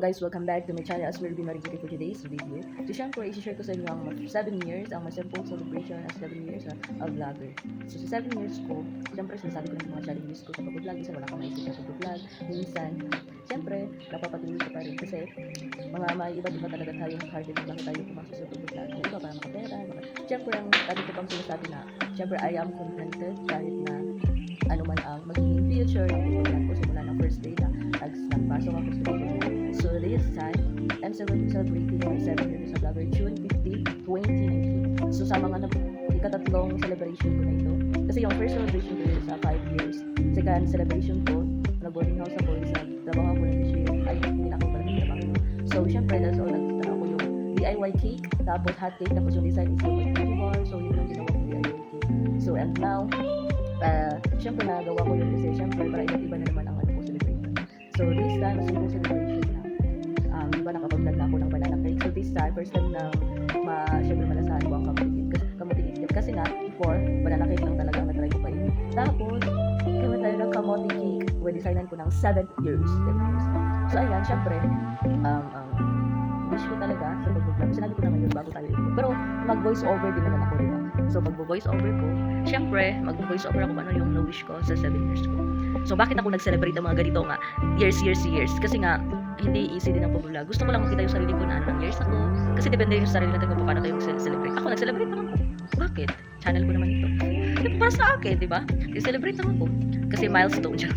guys, welcome back to my channel as we'll be marketing for today's video. So syempre, isi-share ko sa inyo ang 7 years, ang my simple celebration as 7 years of vlogger. So sa 7 years ko, syempre sinasabi ko ng mga challenges ko sa pag-vlog, minsan wala kang maisip sa pag-vlog, minsan, syempre, napapatuloy ko pa rin kasi mga iba't iba talaga tayong target kung bakit tayo pumasok sa pag-vlog. May iba para makapera, syempre ang dati ko pang sinasabi na, syempre I am contented kahit na ano man ang magiging future ng pag-vlog ko simula ng first day na nagpasok ako sa pag-vlog. So this time, I'm celebrating my 7 years of vlogger, June 15, 2019. So sa mga ikatatlong celebration ko na ito, kasi yung first celebration ko is 5 years. Second celebration ko, nag-boarding house ako, isa trabaho ako na this year. Ay, hindi na ako pala nagtrabaho. So syempre, that's all, nagtara ko yung DIY cake, tapos hot cake, tapos yung design is yung cookie bar. So yun yung ginawa ko DIY cake. So and now, syempre nagawa ko yun kasi syempre para iba-iba na naman ang ano ko celebration. So this time, as yung celebration na, diba nakapag-vlog na ako ng banana cake. So this time, first time na syempre malasahan ko ang kamuting itlog. Kasi nga, before, banana cake lang talaga ang na-try ko pa yun. Tapos, kami tayo ng kamuting cake, designan ko ng 7 years. So ayan, syempre, wish ko talaga sa pag-vlog. Sinabi ko naman yun bago tayo ito. Pero mag-voice over din naman ako, diba? So mag-voice over ko, syempre, mag-voice over ako kung ano yung na-wish ko sa 7 years ko. So bakit ako nag-celebrate ng mga ganito nga years? Kasi nga hindi easy din ang pag-vlog. Gusto ko lang makita yung sarili ko na anong years ako. Kasi depende yung sarili natin kung paano tayo mag-celebrate. Ako nag-celebrate naman ko. Bakit? Channel ko naman ito. Ito para sa akin, di ba? Nag-celebrate naman ko. Kasi milestone siya.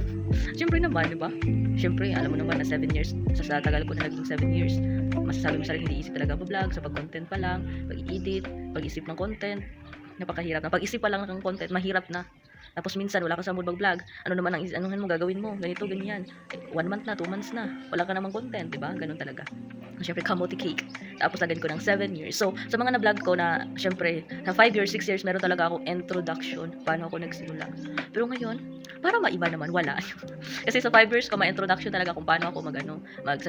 Siyempre naman, di ba? Siyempre, alam mo naman na 7 years. Sa tagal ko na naging 7 years. Masasabi mo sa sarili, hindi easy talaga mag-vlog. Sa pag-content pa lang, pag-edit, pag-isip ng content. Napakahirap na. Pag-isip pa lang ng content, mahirap na. Tapos minsan wala ka sa mood mag-vlog. Ano naman ang anuhan mo, gagawin mo, ganito, ganyan. 1 month na, 2 months na. Wala ka namang content, 'di ba? Ganun talaga. Syempre kamote cake. Tapos agad ko ng 7 years. So, sa mga na-vlog ko na syempre, sa 5 years, 6 years, meron talaga akong introduction paano ako nagsimula. Pero ngayon, para maiba naman, wala. Kasi sa 5 years ko, ma-introduction talaga kung paano ako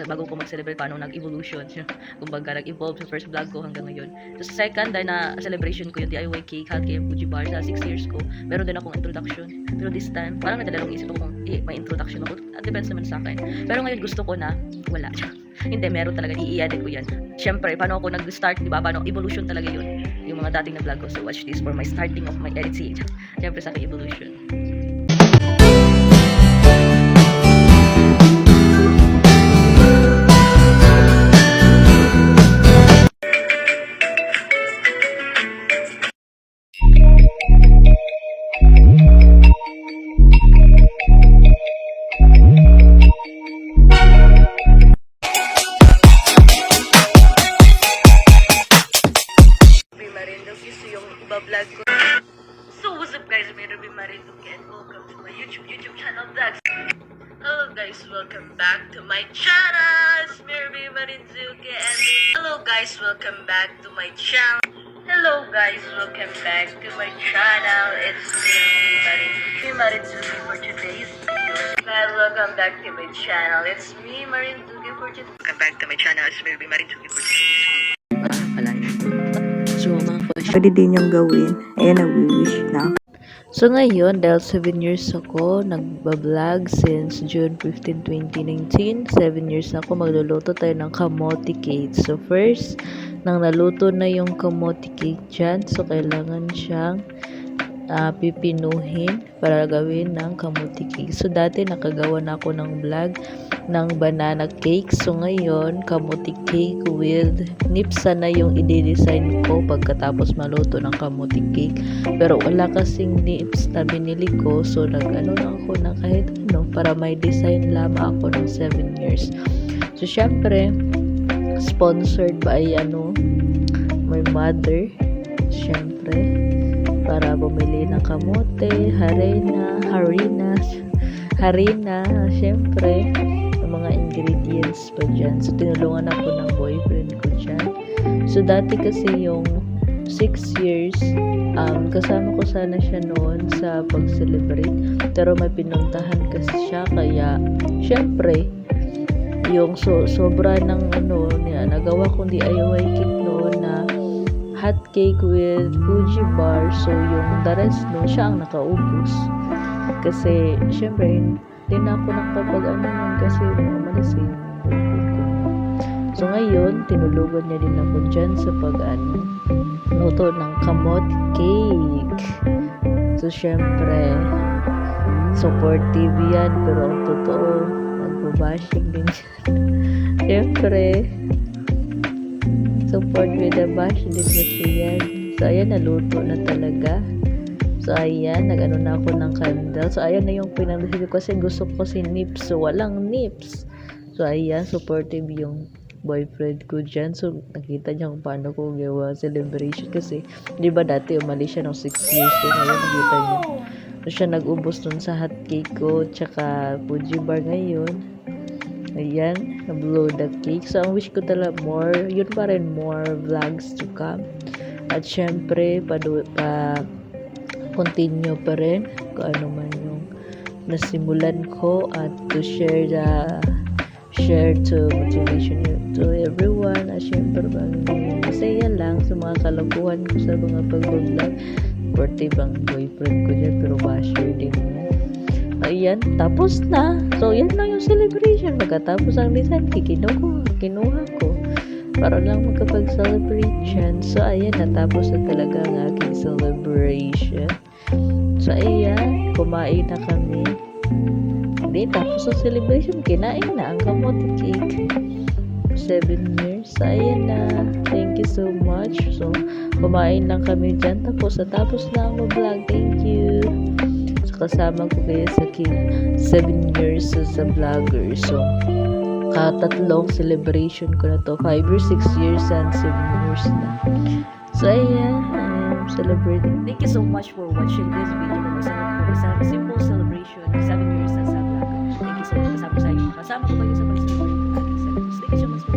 bago ko mag-celebrate, paano nag-evolution. Kumbaga, nag-evolve sa first vlog ko hanggang ngayon. So, sa second, dahil na celebration ko yung DIY cake, hot cake, Fuji bar, sa 6 years ko, meron din akong introduction. Pero this time, parang nadalawang isip ako kung may introduction ako. Depends naman sa akin. Pero ngayon gusto ko na wala. Hindi, meron talaga. I-edit ko yan. Siyempre, paano ako nag-start, di ba? Paano? Evolution talaga yun. Yung mga dating na vlog ko. So, watch this for my starting of my editing. Siyempre, sa akin, evolution. Vlog ko. So what's up guys, may Ruby Marinduque and welcome to my YouTube channel vlogs. Hello guys, welcome back to my channel. It's me Ruby Marinduque and hello guys, welcome back to my channel. Hello guys, welcome back to my channel. It's me Ruby Marinduque for today's video. Guys, welcome back to my channel. It's me Marinduque for today's. Welcome back to my channel. It's me Ruby Marinduque for today's video. So mga pwede din yung gawin. Ayan, nag-wish na. So ngayon, dahil 7 years ako, nagbablog since June 15, 2019. 7 years na ako, magluluto tayo ng kamote cake. So first, nang naluto na yung kamote cake dyan, so kailangan siyang pipinuhin para gawin ng kamote cake. So dati nakagawa na ako ng vlog ng banana cake. So ngayon, kamote cake with nipsa na yung i-design ko pagkatapos maluto ng kamote cake. Pero wala kasing nips na binili ko. So nag-ano lang ako na kahit ano para may design lamang ako ng 7 years. So syempre, sponsored by my mother. Syempre, para bumili ng kamote, harina, syempre, yung mga ingredients pa dyan. So, tinulungan ako ng boyfriend ko dyan. So, dati kasi yung 6 years, kasama ko sana siya noon sa pag-celebrate. Pero may pinuntahan kasi siya, kaya, syempre, yung sobra ng nagawa kong DIY cake noon na hot cake with Fuji bar. So, yung the rest nun, siya ang nakaubos. Kasi, syempre, hindi na ako nakapag-ano nun kasi umalis yung boyfriend ko. So ngayon, tinulugan niya din ako dyan sa luto ng kamote cake. So syempre, supportive yan, pero ang totoo, nagbabashing din siya. Syempre, support with the bash din na siya yan. So ayan, naluto na talaga. So ayan, nag-ano na ako ng candle. So ayan na yung pinag-review ko kasi gusto ko si Nips. So walang Nips. So ayan, supportive yung boyfriend ko dyan. So nakita niya kung paano ko gawa celebration kasi di ba dati umalis siya ng 6 years. So ngayon nakita niya. So siya nag-ubos dun sa hot cake ko tsaka Fuji bar ngayon. Ayan, na-blow the cake. So ang wish ko talaga yun pa rin, more vlogs to come. At syempre, continue pa rin kung ano man yung nasimulan ko at to share to motivation to everyone at syempre masaya lang sa mga kalaguhan ko sa mga pag-vlog. Birthday bang boyfriend ko dyan pero basher din yan. Ayan, tapos na. So yan lang yung celebration. Pagkatapos ang design kinuha ko para lang magkapag-celebrate yan. So ayan, natapos na talaga ang aking celebration. So ayan, kumain na kami. Hindi, tapos ang celebration, kinain na ang kamote cake. 7 years. So ayan na. Thank you so much. So, kumain lang kami dyan. Tapos na ang vlog. Thank you. So, kasama ko kayo sa 7 years sa vlogger. So, katatlong celebration ko na to. 5 years, 6 years, and 7 years na. So, ayan. I'm celebrating. Thank you so much for watching this video. Isang simple celebration. 7 years na sa vlog. Thank you so much. Kasama ko kayo sa pag-celebrate ng aking 7 years. Thank you so much for